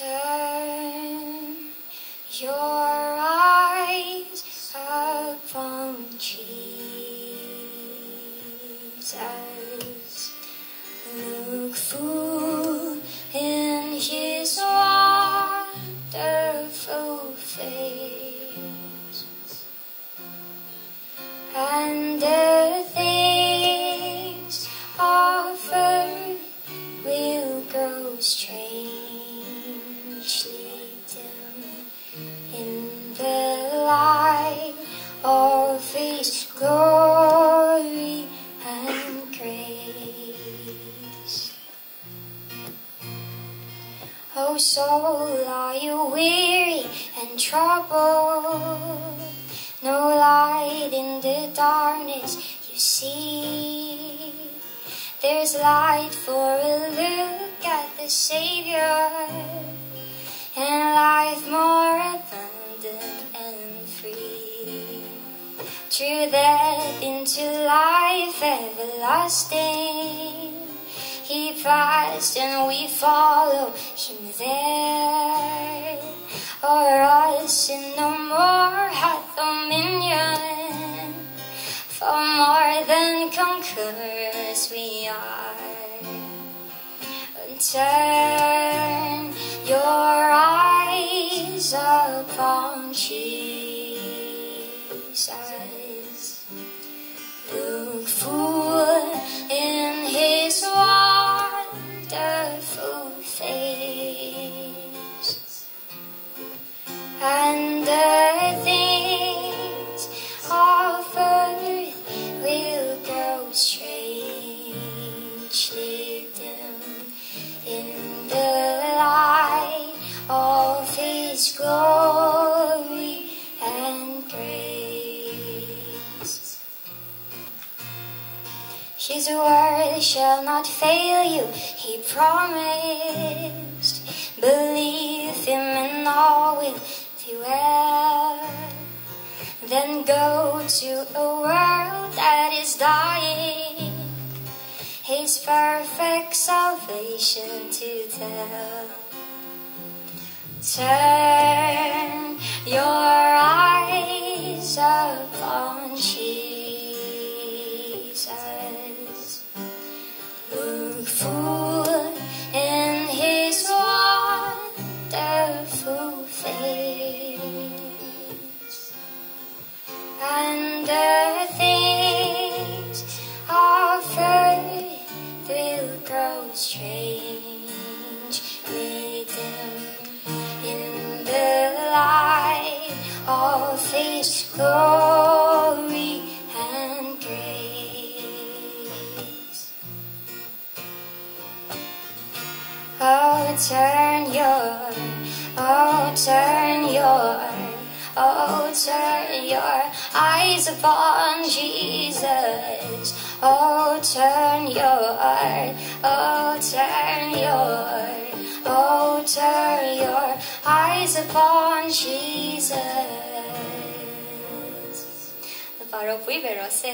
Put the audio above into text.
Turn your eyes upon Jesus. Look full in his wonderful face, and the things of earth will grow strangely dim in the light of his glory and grace. Oh soul, are you weary and troubled? No light in the darkness you see. There's light for a look at the Savior, and life more abundant and free. Through death into life everlasting, he passed and we follow him there. O'er us sin no more hath dominion, for more than conquerors we are. And turn your eyes upon Jesus. Look full in his wonderful face, and the things of earth will grow strangely dim in the light of his glory and grace. His word shall not fail you, he promised. Believe him and all will be well. Then go to a world that is dying, his perfect salvation to tell. Turn your eyes upon Jesus. Look full in his wonderful face, and the things of earth will grow strange dim in the light of his glory and grace. Oh, turn your eyes upon Jesus. Oh, turn your eyes upon Jesus. 바로 V 베러스.